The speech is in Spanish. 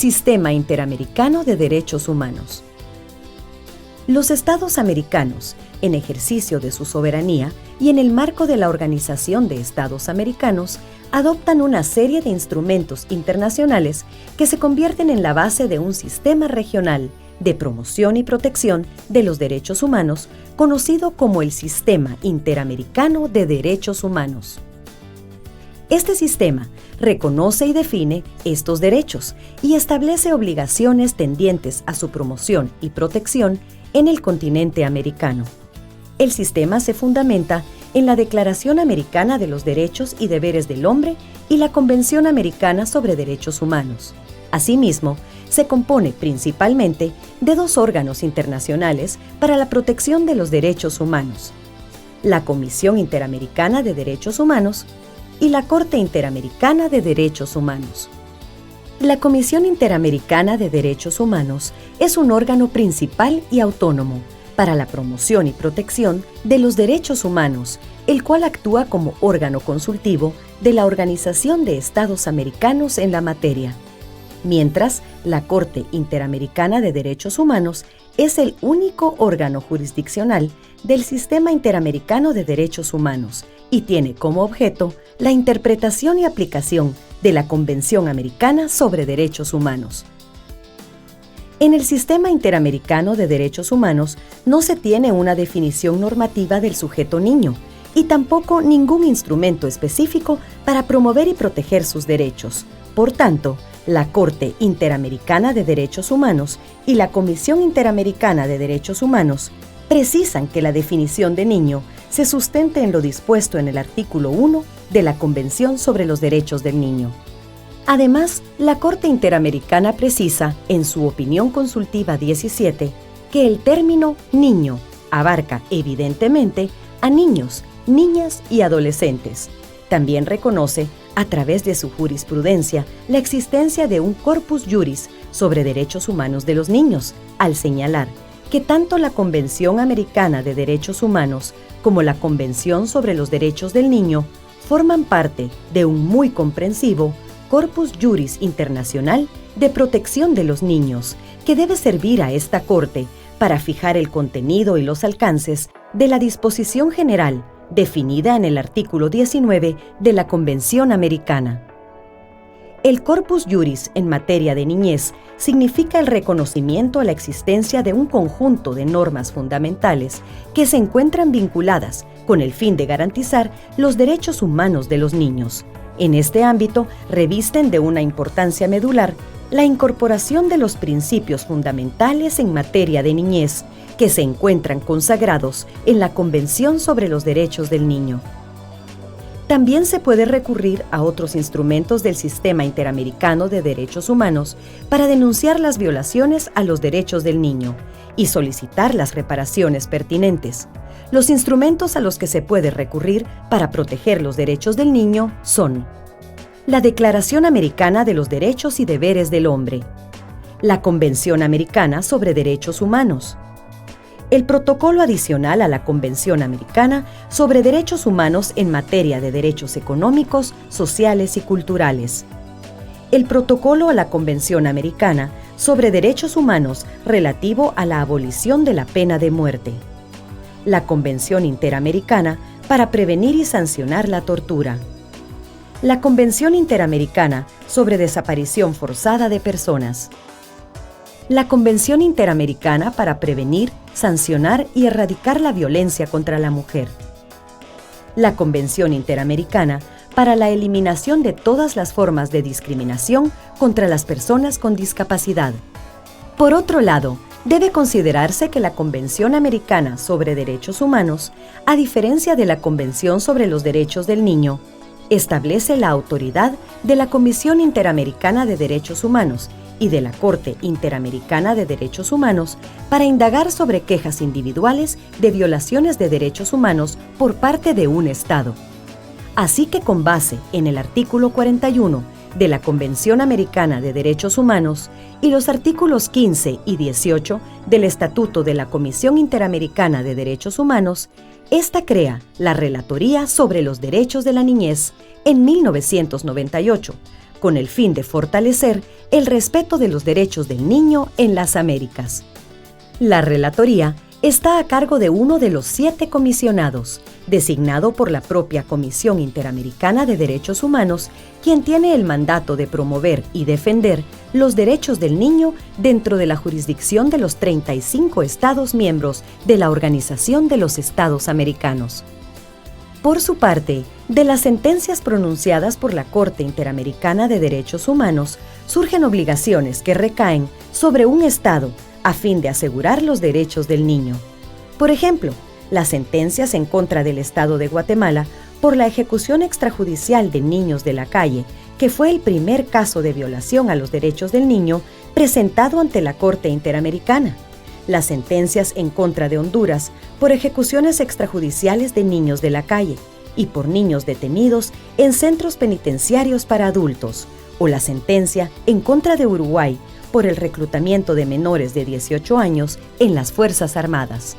Sistema Interamericano de Derechos Humanos. Los Estados americanos, en ejercicio de su soberanía y en el marco de la Organización de Estados Americanos, adoptan una serie de instrumentos internacionales que se convierten en la base de un sistema regional de promoción y protección de los derechos humanos, conocido como el Sistema Interamericano de Derechos Humanos. Este sistema reconoce y define estos derechos y establece obligaciones tendientes a su promoción y protección en el continente americano. El sistema se fundamenta en la Declaración Americana de los Derechos y Deberes del Hombre y la Convención Americana sobre Derechos Humanos. Asimismo, se compone principalmente de dos órganos internacionales para la protección de los derechos humanos: la Comisión Interamericana de Derechos Humanos y la Corte Interamericana de Derechos Humanos. La Comisión Interamericana de Derechos Humanos es un órgano principal y autónomo para la promoción y protección de los derechos humanos, el cual actúa como órgano consultivo de la Organización de Estados Americanos en la materia. Mientras, la Corte Interamericana de Derechos Humanos es el único órgano jurisdiccional del Sistema Interamericano de Derechos Humanos y tiene como objeto la interpretación y aplicación de la Convención Americana sobre Derechos Humanos. En el Sistema Interamericano de Derechos Humanos no se tiene una definición normativa del sujeto niño y tampoco ningún instrumento específico para promover y proteger sus derechos. Por tanto, la Corte Interamericana de Derechos Humanos y la Comisión Interamericana de Derechos Humanos precisan que la definición de niño se sustente en lo dispuesto en el artículo 1 de la Convención sobre los Derechos del Niño. Además, la Corte Interamericana precisa, en su opinión consultiva 17, que el término niño abarca evidentemente a niños, niñas y adolescentes. También reconoce, a través de su jurisprudencia, la existencia de un corpus juris sobre derechos humanos de los niños, al señalar que tanto la Convención Americana de Derechos Humanos como la Convención sobre los Derechos del Niño forman parte de un muy comprensivo corpus juris internacional de protección de los niños, que debe servir a esta Corte para fijar el contenido y los alcances de la disposición general definida en el artículo 19 de la Convención Americana. El corpus juris en materia de niñez significa el reconocimiento a la existencia de un conjunto de normas fundamentales que se encuentran vinculadas con el fin de garantizar los derechos humanos de los niños. En este ámbito, revisten de una importancia medular la incorporación de los principios fundamentales en materia de niñez que se encuentran consagrados en la Convención sobre los Derechos del Niño. También se puede recurrir a otros instrumentos del Sistema Interamericano de Derechos Humanos para denunciar las violaciones a los derechos del niño y solicitar las reparaciones pertinentes. Los instrumentos a los que se puede recurrir para proteger los derechos del niño son la Declaración Americana de los Derechos y Deberes del Hombre, la Convención Americana sobre Derechos Humanos, el Protocolo Adicional a la Convención Americana sobre Derechos Humanos en materia de derechos económicos, sociales y culturales, el Protocolo a la Convención Americana sobre Derechos Humanos relativo a la abolición de la pena de muerte, la Convención Interamericana para prevenir y sancionar la tortura, la Convención Interamericana sobre desaparición forzada de personas, la Convención Interamericana para prevenir, sancionar y erradicar la violencia contra la mujer, la Convención Interamericana para la eliminación de todas las formas de discriminación contra las personas con discapacidad. Por otro lado, debe considerarse que la Convención Americana sobre Derechos Humanos, a diferencia de la Convención sobre los Derechos del Niño, establece la autoridad de la Comisión Interamericana de Derechos Humanos y de la Corte Interamericana de Derechos Humanos para indagar sobre quejas individuales de violaciones de derechos humanos por parte de un Estado. Así que con base en el artículo 41 de la Convención Americana de Derechos Humanos y los artículos 15 y 18 del Estatuto de la Comisión Interamericana de Derechos Humanos, esta crea la Relatoría sobre los Derechos de la Niñez en 1998, con el fin de fortalecer el respeto de los derechos del niño en las Américas. La relatoría está a cargo de uno de los 7 comisionados, designado por la propia Comisión Interamericana de Derechos Humanos, quien tiene el mandato de promover y defender los derechos del niño dentro de la jurisdicción de los 35 Estados miembros de la Organización de los Estados Americanos. Por su parte, de las sentencias pronunciadas por la Corte Interamericana de Derechos Humanos, surgen obligaciones que recaen sobre un Estado a fin de asegurar los derechos del niño. Por ejemplo, las sentencias en contra del Estado de Guatemala por la ejecución extrajudicial de niños de la calle, que fue el primer caso de violación a los derechos del niño presentado ante la Corte Interamericana. Las sentencias en contra de Honduras por ejecuciones extrajudiciales de niños de la calle y por niños detenidos en centros penitenciarios para adultos, o la sentencia en contra de Uruguay por el reclutamiento de menores de 18 años en las Fuerzas Armadas.